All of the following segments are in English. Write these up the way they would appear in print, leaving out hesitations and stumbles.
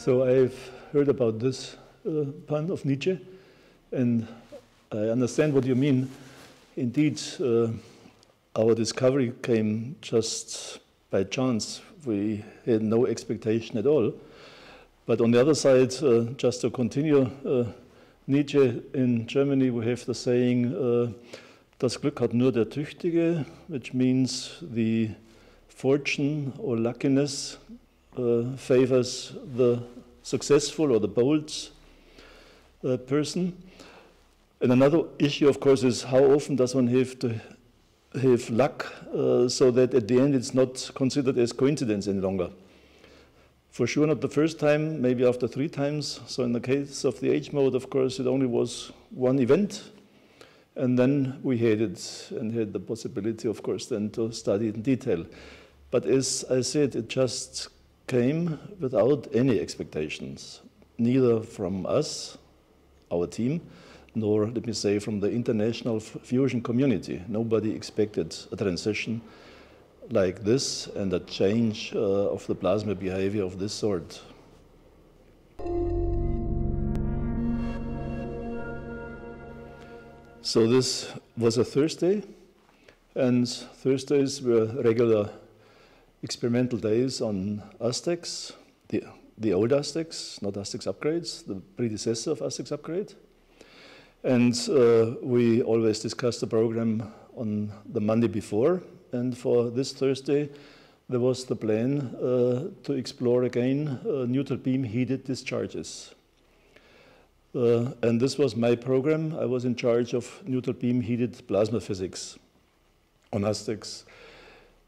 So I've heard about this pun of Nietzsche, and I understand what you mean. Indeed, our discovery came just by chance. We had no expectation at all. But on the other side, just to continue, Nietzsche in Germany, we have the saying, das Glück hat nur der Tüchtige, which means the fortune or luckiness favors the successful or the bold person. And another issue, of course, is how often does one have to have luck so that at the end it's not considered as coincidence any longer. For sure not the first time, maybe after 3 times. So in the case of the H mode, of course, it only was one event. And then we had it and had the possibility, of course, then to study it in detail. But as I said, it just came without any expectations, neither from us, our team, nor, let me say, from the international fusion community. Nobody expected a transition like this and a change of the plasma behavior of this sort. So this was a Thursday, and Thursdays were regular experimental days on Aztecs, the old Aztecs, not Aztecs upgrades, the predecessor of Aztecs upgrade. And we always discussed the program on the Monday before. And for this Thursday, there was the plan to explore again neutral beam heated discharges. And this was my program. I was in charge of neutral beam heated plasma physics on Aztecs.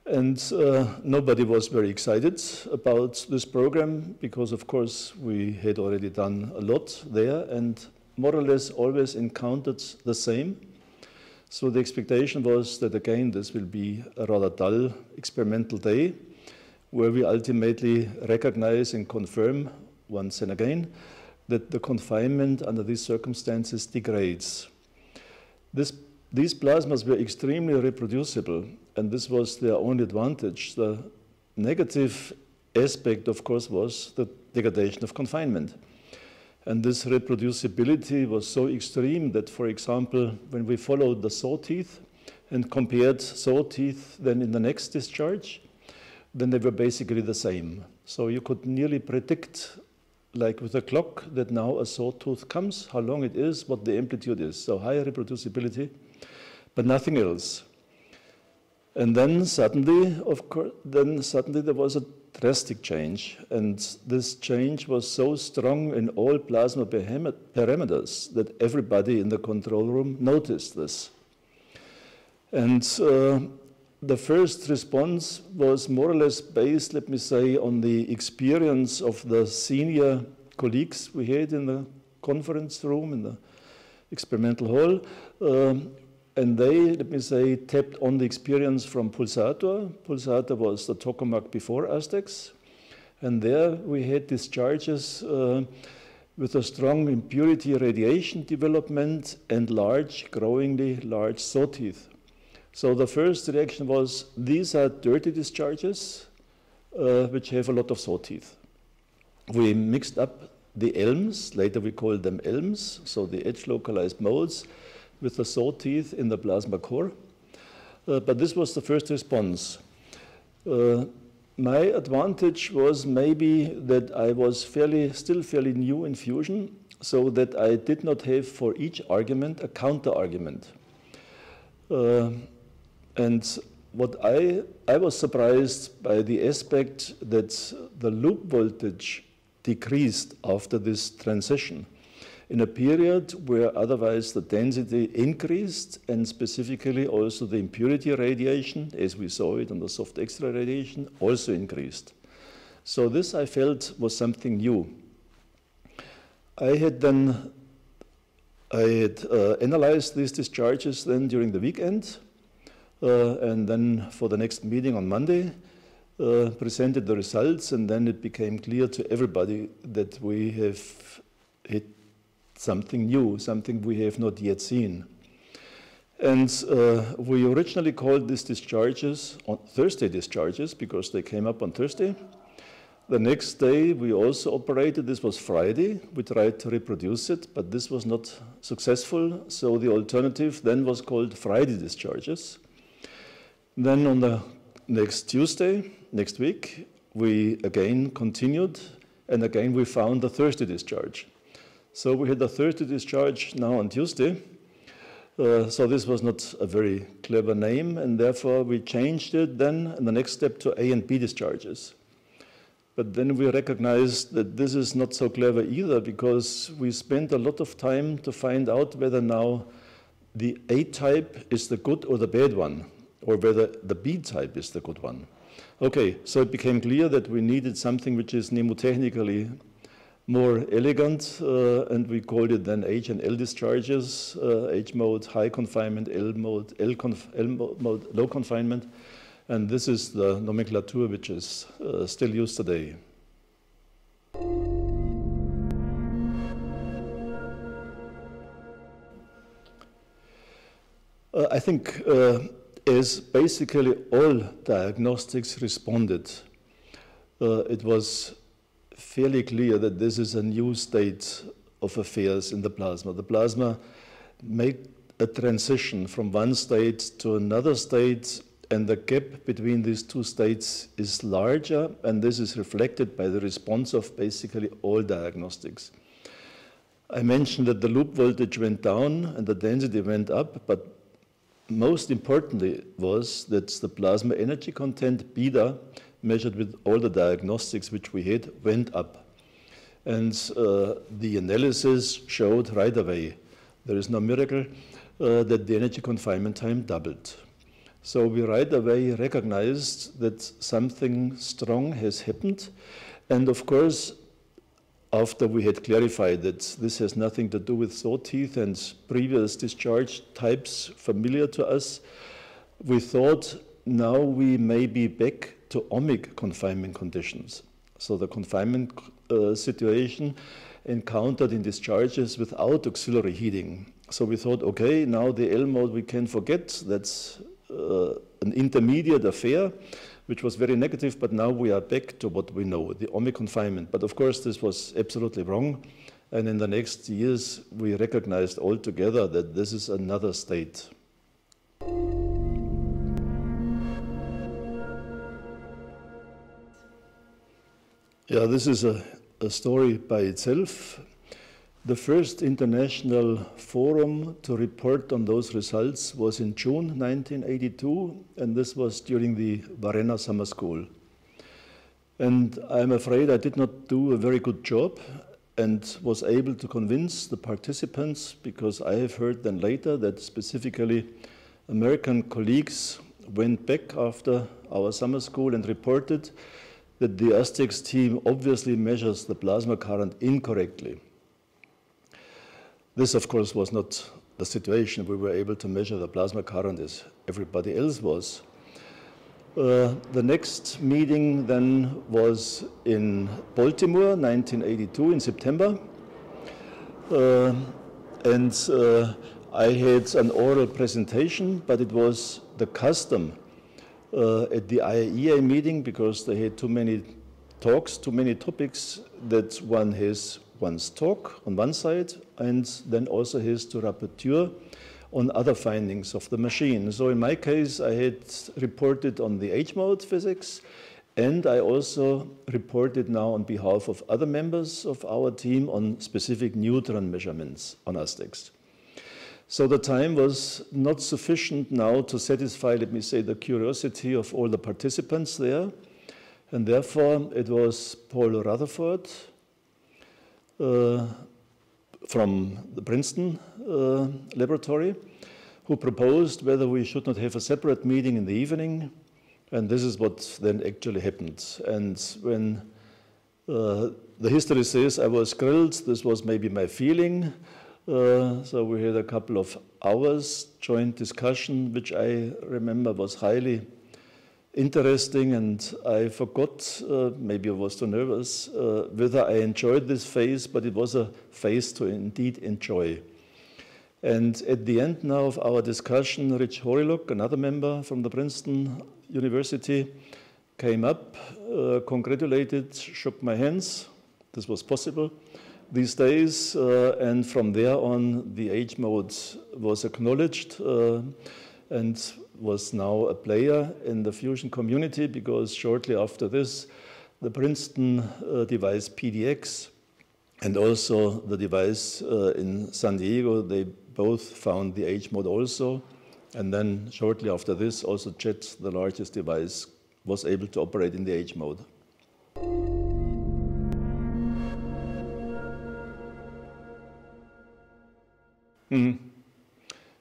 And nobody was very excited about this program because, of course, we had already done a lot there and more or less always encountered the same. So the expectation was that, again, this will be a rather dull experimental day where we ultimately recognize and confirm once and again that the confinement under these circumstances degrades. These plasmas were extremely reproducible, and this was their only advantage. The negative aspect, of course, was the degradation of confinement. And this reproducibility was so extreme that, for example, when we followed the saw teeth and compared saw teeth then in the next discharge, then they were basically the same. So you could nearly predict, like with a clock, that now a sawtooth comes, how long it is, what the amplitude is. So high reproducibility, but nothing else. And then suddenly, of course, there was a drastic change, and this change was so strong in all plasma parameters that everybody in the control room noticed this. And the first response was more or less based, let me say, on the experience of the senior colleagues we had in the conference room, in the experimental hall. And they, let me say, tapped on the experience from Pulsator. Pulsator was the tokamak before Aztecs. And there we had discharges with a strong impurity radiation development and growingly large saw teeth. So the first reaction was, these are dirty discharges which have a lot of saw teeth. We mixed up the ELMs, later we called them ELMs, so the edge-localized modes, with the saw teeth in the plasma core. But this was the first response. My advantage was maybe that I was still fairly new in fusion, so that I did not have for each argument a counter-argument. And what I was surprised by the aspect that the loop voltage decreased after this transition, in a period where otherwise the density increased, and specifically also the impurity radiation, as we saw it on the soft X-ray radiation, also increased. So this, I felt, was something new. I had analyzed these discharges then during the weekend, and then for the next meeting on Monday, presented the results, and then it became clear to everybody that we have hit something new, something we have not yet seen. And we originally called these discharges Thursday discharges because they came up on Thursday. The next day we also operated, this was Friday, we tried to reproduce it, but this was not successful, so the alternative then was called Friday discharges. Then on the next Tuesday, next week, we again continued, and again we found the Thursday discharge. So we had the Thursday discharge now on Tuesday, so this was not a very clever name, and therefore we changed it then in the next step to A and B discharges. But then we recognized that this is not so clever either, because we spent a lot of time to find out whether now the A type is the good or the bad one, or whether the B type is the good one. Okay, so it became clear that we needed something which is mnemotechnically more elegant, and we called it then H and L discharges, H mode, high confinement, L mode, L mode, low confinement. And this is the nomenclature which is still used today. I think as basically all diagnostics responded, it was fairly clear that this is a new state of affairs in the plasma. The plasma made a transition from one state to another state, and the gap between these two states is larger, and this is reflected by the response of basically all diagnostics. I mentioned that the loop voltage went down and the density went up, but most importantly was that the plasma energy content, beta, measured with all the diagnostics which we had, went up. And the analysis showed right away, there is no miracle, that the energy confinement time doubled. So we right away recognized that something strong has happened. And of course, after we had clarified that this has nothing to do with saw teeth and previous discharge types familiar to us, we thought now we may be back to ohmic confinement conditions. So the confinement situation encountered in discharges without auxiliary heating. So we thought, okay, now the L mode we can forget, that's an intermediate affair, which was very negative, but now we are back to what we know, the ohmic confinement. But of course, this was absolutely wrong. And in the next years, we recognized altogether that this is another state. Yeah, this is a story by itself. The first international forum to report on those results was in June 1982, and this was during the Varena Summer School. And I'm afraid I did not do a very good job and was able to convince the participants, because I have heard then later that specifically American colleagues went back after our summer school and reported that the ASTEX team obviously measures the plasma current incorrectly. This, of course, was not the situation. We were able to measure the plasma current as everybody else was. The next meeting then was in Baltimore, 1982, in September. I had an oral presentation, but it was the custom at the IAEA meeting, because they had too many talks, too many topics, that one has one's talk on one side and then also has to rapporteur on other findings of the machine. So in my case, I had reported on the H-mode physics, and I also reported now on behalf of other members of our team on specific neutron measurements on ASTEX. So the time was not sufficient now to satisfy, let me say, the curiosity of all the participants there. And therefore, it was Paul Rutherford from the Princeton laboratory who proposed whether we should not have a separate meeting in the evening. And this is what then actually happened. And when the history says I was grilled, this was maybe my feeling. So we had a couple of hours joint discussion, which I remember was highly interesting, and I forgot, maybe I was too nervous, whether I enjoyed this phase, but it was a phase to indeed enjoy. And at the end now of our discussion, Rich Horiluk, another member from the Princeton University, came up, congratulated, shook my hands. This was possible these days, and from there on, the H mode was acknowledged and was now a player in the fusion community, because shortly after this, the Princeton device PDX and also the device in San Diego, they both found the H mode also. And then shortly after this, also JET, the largest device, was able to operate in the H mode.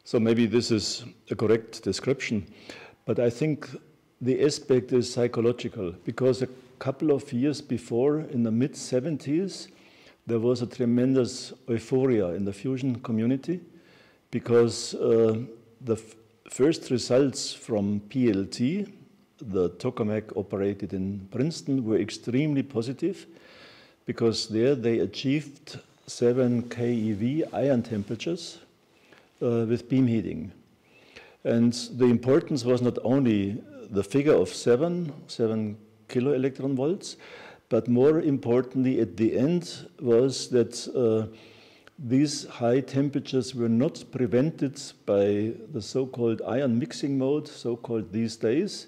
So maybe this is a correct description, but I think the aspect is psychological, because a couple of years before, in the mid-70s, there was a tremendous euphoria in the fusion community, because the first results from PLT, the tokamak operated in Princeton, were extremely positive, because there they achieved 7 keV ion temperatures with beam heating. And the importance was not only the figure of 7 kilo electron volts, but more importantly at the end was that these high temperatures were not prevented by the so-called ion mixing mode, so-called these days,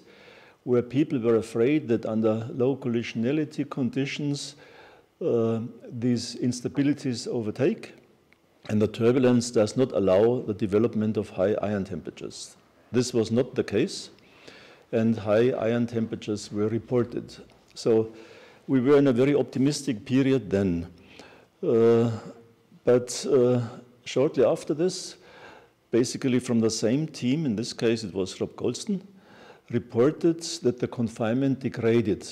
where people were afraid that under low collisionality conditions, these instabilities overtake, and the turbulence does not allow the development of high ion temperatures. This was not the case, and high ion temperatures were reported. So we were in a very optimistic period then. But shortly after this, basically from the same team, in this case it was Rob Goldston, reported that the confinement degraded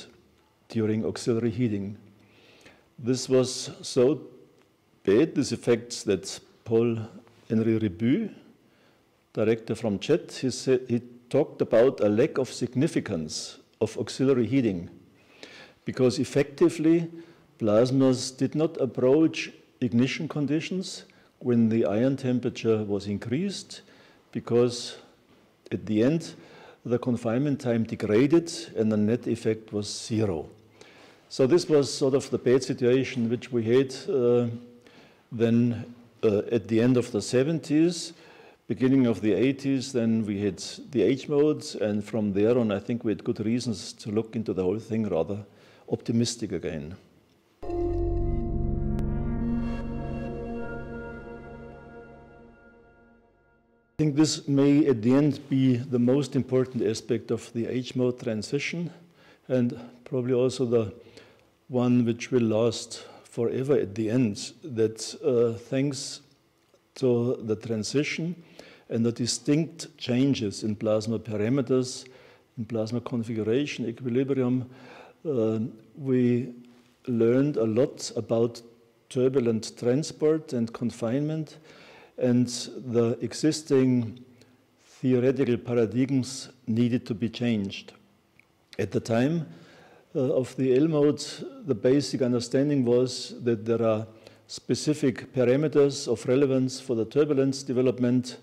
during auxiliary heating. This was so bad, these effects, that Paul-Henri Ribu, director from JET, he talked about a lack of significance of auxiliary heating, because effectively plasmas did not approach ignition conditions when the ion temperature was increased, because at the end the confinement time degraded and the net effect was 0. So this was sort of the bad situation which we had then at the end of the 70s, beginning of the 80s, then we had the H modes, and from there on I think we had good reasons to look into the whole thing rather optimistic again. I think this may at the end be the most important aspect of the H mode transition, and probably also the one which will last forever at the end, that thanks to the transition and the distinct changes in plasma parameters, in plasma configuration, equilibrium, we learned a lot about turbulent transport and confinement, and the existing theoretical paradigms needed to be changed. At the time of the L mode, the basic understanding was that there are specific parameters of relevance for the turbulence development,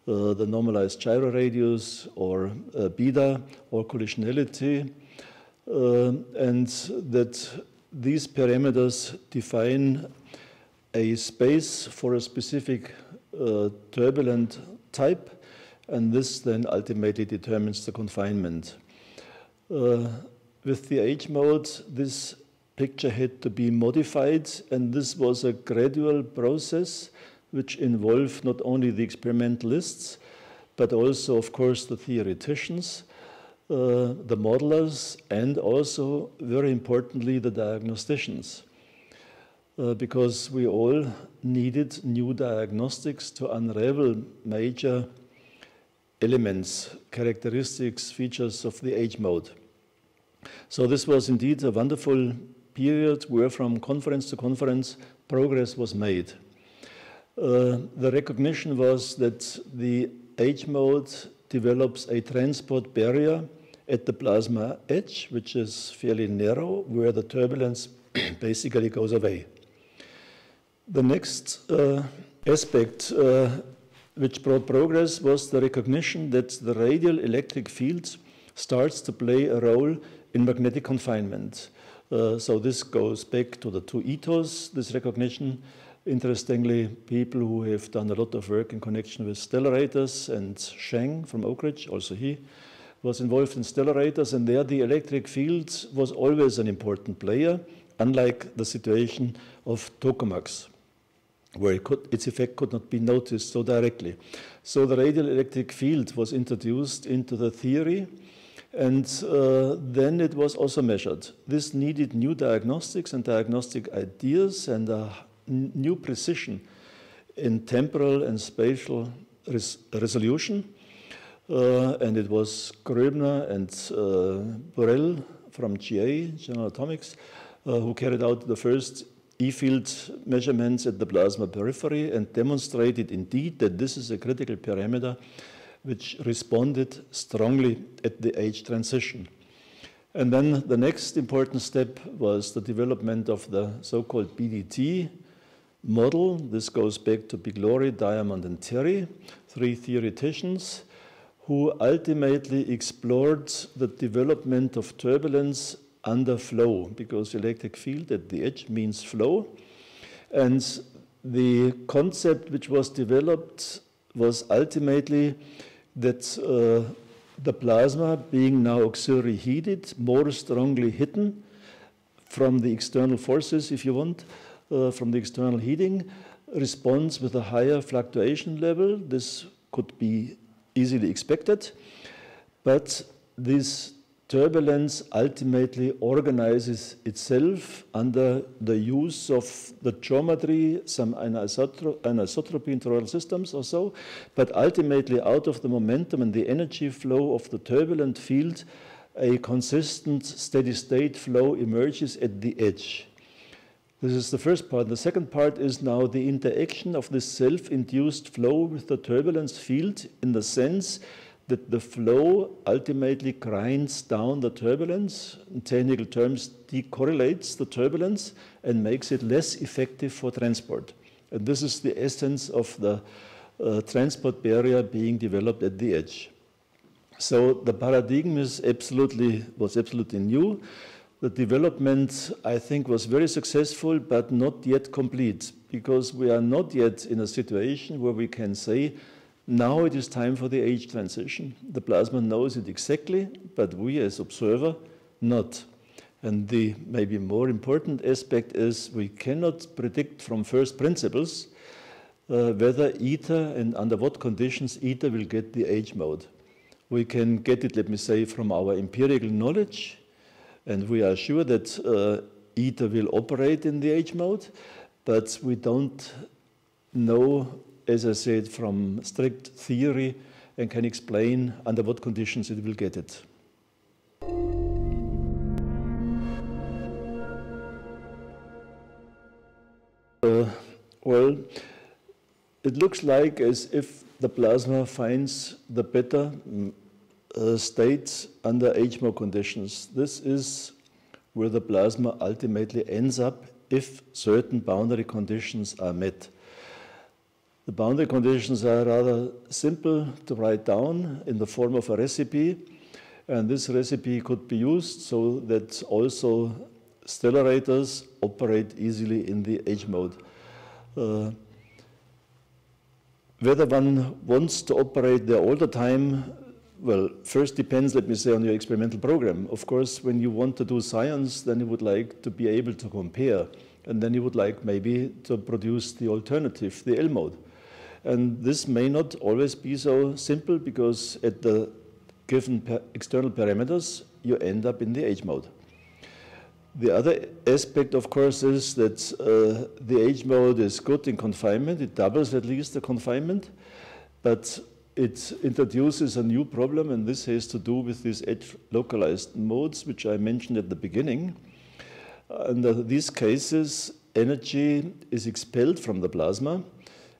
the normalized gyro radius, or beta, or collisionality, and that these parameters define a space for a specific turbulent type, and this then ultimately determines the confinement. With the H mode, this picture had to be modified, and this was a gradual process which involved not only the experimentalists, but also, of course, the theoreticians, the modelers, and also, very importantly, the diagnosticians. Because we all needed new diagnostics to unravel major elements, characteristics, features of the H mode. So this was indeed a wonderful period where from conference to conference progress was made. The recognition was that the H mode develops a transport barrier at the plasma edge, which is fairly narrow, where the turbulence basically goes away. The next aspect which brought progress was the recognition that the radial electric field starts to play a role in magnetic confinement. So this goes back to the two ethos, this recognition. Interestingly, people who have done a lot of work in connection with stellarators, and Sheng from Oak Ridge, also he was involved in stellarators, and there the electric field was always an important player, unlike the situation of tokamaks, where its effect could not be noticed so directly. So the radial electric field was introduced into the theory, and then it was also measured. This needed new diagnostics and diagnostic ideas and a new precision in temporal and spatial resolution. And it was Gröbner and Borel from GA, General Atomics, who carried out the first E-field measurements at the plasma periphery and demonstrated indeed that this is a critical parameter which responded strongly at the age transition. And then the next important step was the development of the so-called BDT model. This goes back to Biglori, Diamond, and Terry, three theoreticians who ultimately explored the development of turbulence under flow, because electric field at the edge means flow. And the concept which was developed was ultimately that the plasma, being now auxiliary heated, more strongly hidden from the external forces, if you want, from the external heating, responds with a higher fluctuation level. This could be easily expected, but this turbulence ultimately organizes itself under the use of the geometry, some anisotropy in toroidal systems or so, but ultimately out of the momentum and the energy flow of the turbulent field, a consistent steady state flow emerges at the edge. This is the first part. The second part is now the interaction of this self-induced flow with the turbulence field, in the sense that the flow ultimately grinds down the turbulence, in technical terms decorrelates the turbulence and makes it less effective for transport. And this is the essence of the transport barrier being developed at the edge. So the paradigm was absolutely new. The development, I think, was very successful, but not yet complete, because we are not yet in a situation where we can say, now it is time for the age transition. The plasma knows it exactly, but we as observer, not. And the maybe more important aspect is we cannot predict from first principles whether ether and under what conditions ether will get the age mode. We can get it, let me say, from our empirical knowledge, and we are sure that ether will operate in the age mode, but we don't know, as I said, from strict theory, and can explain under what conditions it will get it. Well, it looks like as if the plasma finds the better state under age mode conditions. This is where the plasma ultimately ends up if certain boundary conditions are met. The boundary conditions are rather simple to write down in the form of a recipe, and this recipe could be used so that also stellarators operate easily in the age mode. Whether one wants to operate there all the time, well, first depends, let me say, on your experimental program. Of course, when you want to do science, then you would like to be able to compare, and then you would like maybe to produce the alternative, the L mode. And this may not always be so simple, because at the given external parameters, you end up in the age mode. The other aspect, of course, is that the age mode is good in confinement. It doubles at least the confinement, but it introduces a new problem, and this has to do with these edge-localized modes, which I mentioned at the beginning. Under these cases, energy is expelled from the plasma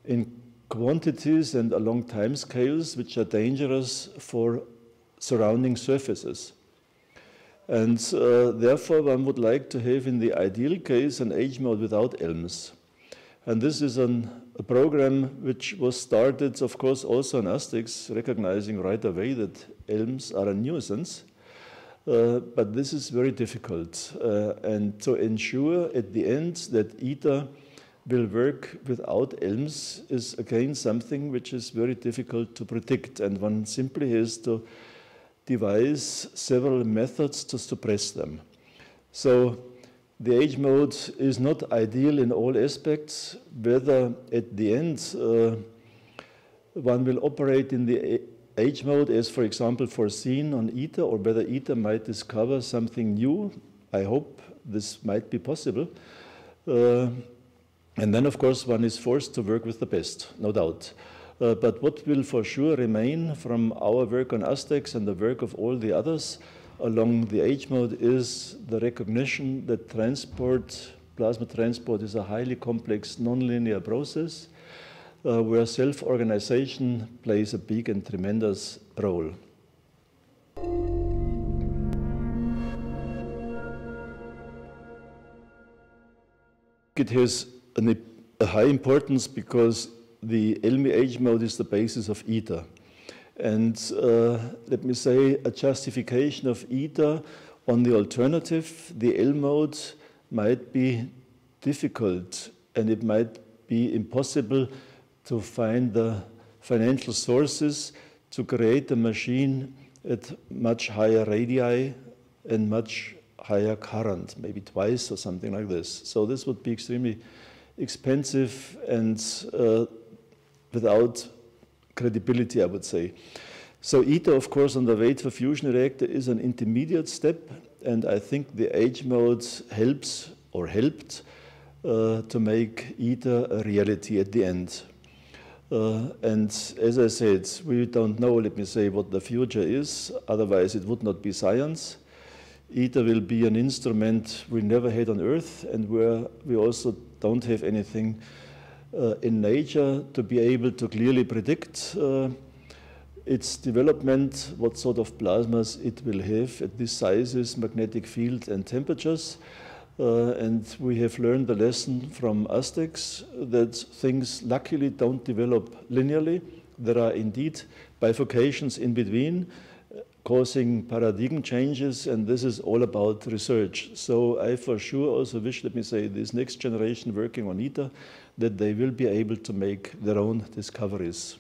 in quantities and along time scales which are dangerous for surrounding surfaces. And therefore, one would like to have, in the ideal case, an age mode without ELMs. And this is a program which was started, of course, also in ASTICS, recognizing right away that ELMs are a nuisance. but this is very difficult. And to ensure at the end that ITER will work without ELMs is again something which is very difficult to predict, and one simply has to devise several methods to suppress them. So the H mode is not ideal in all aspects. Whether at the end one will operate in the H mode as, for example, foreseen on ITER, or whether ITER might discover something new, I hope this might be possible. And then, of course, one is forced to work with the best, no doubt. But what will for sure remain from our work on Aztecs and the work of all the others along the H mode is the recognition that transport, plasma transport, is a highly complex nonlinear process where self-organization plays a big and tremendous role. It has a high importance because the LMH mode is the basis of ITER. And let me say, a justification of ITER on the alternative, the L mode, might be difficult, and it might be impossible to find the financial sources to create a machine at much higher radii and much higher current, maybe twice or something like this. So this would be extremely expensive and without credibility, I would say. So ITER, of course, on the way to a fusion reactor is an intermediate step, and I think the H mode helps or helped to make ITER a reality at the end. And as I said, we don't know, let me say, what the future is, otherwise it would not be science. ITER will be an instrument we never had on Earth, and where we also don't have anything in nature to be able to clearly predict its development, what sort of plasmas it will have at these sizes, magnetic field and temperatures. And we have learned the lesson from Aztecs that things luckily don't develop linearly. There are indeed bifurcations in between, causing paradigm changes, and this is all about research. So I for sure also wish, let me say, this next generation working on ITER, that they will be able to make their own discoveries.